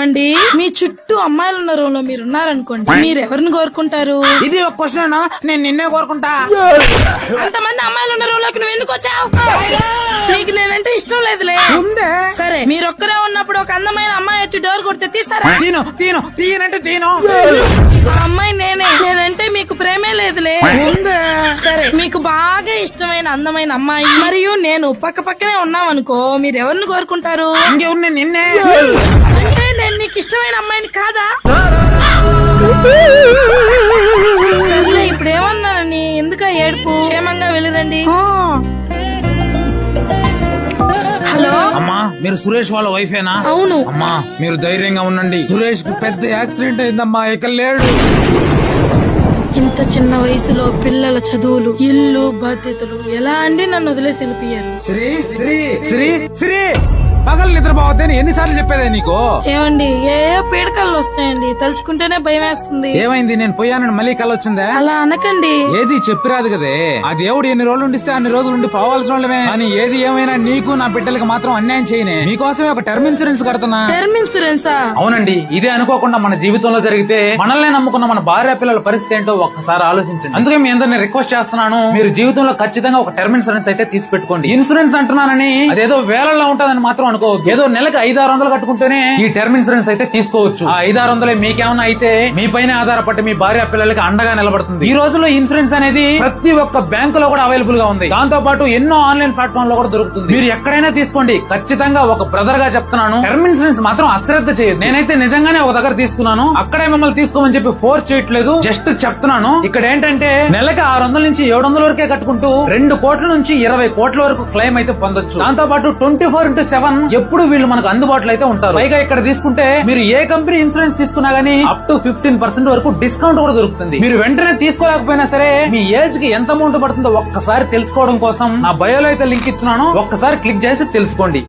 ఏమండి మీ చుట్టూ అమ్మాయిలు ఉన్న రూమ్ లో మీరు ఉన్నారనుకోండి, మీరు ఎవరిని కోరుకుంటారు? ఇది ఒక క్వశ్చన్. నేను నిన్నే కోరుకుంటా. అంతమంది అమ్మాయిలు ఉన్న రూమ్ లోకి నువ్వు ఎందుకు వచ్చావు? నీకు నేనంటే ఇష్టం లేదులే. ఉందే. సరే మీరొక్కరే ఉన్నప్పుడు ఒక అందమైన అమ్మాయి వచ్చి డోర్ కొడితే తీస్తారా? తీనంటే తీను. ఆ అమ్మాయి నేనంటే మీకు ప్రేమే లేదులే. ఉందే. సరే మీకు బాగా ఇష్టమైన అందమైన అమ్మాయి మరియు నేను పక్క పక్కనే ఉన్నామనుకో, మీరు ఎవరిని కోరుకుంటారు? ఇంకెవరు? నేను నిన్నే. అంటే నేను నీకు ఇష్టమైన అమ్మాయిని కాదా? సర్లే ఇప్పుడు ఏమన్నానని ఎందుక ఏడుపు? క్షేమంగా వెళ్ళిరండి. హలో అమ్మా, మీరు సురేష్ వాళ్ళ వైఫేనా? అవును. అమ్మా మీరు ధైర్యంగా ఉండండి. సురేష్ కి పెద్ద యాక్సిడెంట్ అయిందమ్మా, ఇక లేడు. ఇంత చిన్న వయసులో పిల్లల చదువులు, ఇల్లు, బాధ్యతలు ఎలా అండి నన్ను వదిలేసి వెళ్ళిపోయారు? శ్రీ శ్రీ శ్రీ శ్రీ పగలు నిద్రపోవద్దని ఎన్నిసార్లు చెప్పేదే నీకు? ఏమండి ఏ పీడకలు వస్తాయండి, తలుచుకుంటేనే భయం వేస్తుంది. ఏమైంది? నేను పోయానని మళ్ళీ కళ వచ్చిందా? అలా అనకండి. ఏది చెప్పిరాదు కదే. ఆ దేవుడు ఎన్ని రోజులు ఉండిస్తే అన్ని రోజులు ఉండి పోవాల్సిన వాళ్ళమే. కానీ ఏది ఏమైనా నీకు నా బిడ్డలకి మాత్రం అన్యాయం చేయనే. మీకోసమే ఒక టర్మ్ ఇన్సూరెన్స్ కడుతున్నా. టర్మ్ ఇన్సూరెన్సా? అవునండి. ఇదే అనుకోకుండా మన జీవితంలో జరిగితే మనల్ని నమ్ముకున్న మన భార్య పిల్లల పరిస్థితి ఏంటో ఒక్కసారి ఆలోచించండి. అందుకే మీ అందరిని రిక్వెస్ట్ చేస్తున్నాను, మీరు జీవితంలో ఖచ్చితంగా ఒక టర్మ్ ఇన్సూరెన్స్ అయితే తీసి పెట్టుకోండి. ఇన్సూరెన్స్ అంటున్నానని అదేదో వేలల్లో ఉంటదని మాత్రం అనుకోవద్దు. ఏదో నెలకు 500-600 కట్టుకుంటేనే ఈ టర్మ్ ఇన్సూరెన్స్ అయితే తీసుకోవచ్చు. ఆ 500-600 మీకేమన్నా అయితే మీ పైన ఆధారపడి మీ భార్య పిల్లలకి అండగా నిలబడుతుంది. ఈ రోజుల్లో ఇన్సూరెన్స్ అనేది ప్రతి ఒక్క బ్యాంకు లో కూడా అవైలబుల్ గా ఉంది. దాంతో పాటు ఎన్నో ఆన్లైన్ ప్లాట్ఫామ్ లో కూడా దొరుకుతుంది. మీరు ఎక్కడైనా తీసుకోండి. ఖచ్చితంగా ఒక బ్రదర్ గా చెప్తున్నాను, టర్మ్ ఇన్సూరెన్స్ మాత్రం అశ్రద్ధ చేయదు. నేనైతే నిజంగానే ఒక దగ్గర తీసుకున్నాను. అక్కడే మిమ్మల్ని తీసుకోమని చెప్పి ఫోర్స్ చేయట్లేదు, జస్ట్ చెప్తున్నాను. ఇక్కడ ఏంటంటే నెలకి 600 నుంచి 700 వరకే కట్టుకుంటూ 2 కోట్ల నుంచి 20 కోట్ల వరకు క్లెయిమ్ అయితే పొందొచ్చు. దాంతో పాటు 24/7 ఎప్పుడు వీళ్ళు మనకు అందుబాటులో అయితే ఉంటారు. పైగా ఇక్కడ తీసుకుంటే మీరు ఏ కంపెనీ ఇన్సూరెన్స్ తీసుకున్నా గానీ అప్ టు 15% వరకు డిస్కౌంట్ కూడా దొరుకుతుంది. మీరు వెంటనే తీసుకోలేకపోయినా సరే మీ ఏజ్ కి ఎంత అమౌంట్ పడుతుందో ఒక్కసారి తెలుసుకోవడం కోసం నా బయోలో అయితే లింక్ ఇచ్చినాను. ఒక్కసారి క్లిక్ చేసి తెలుసుకోండి.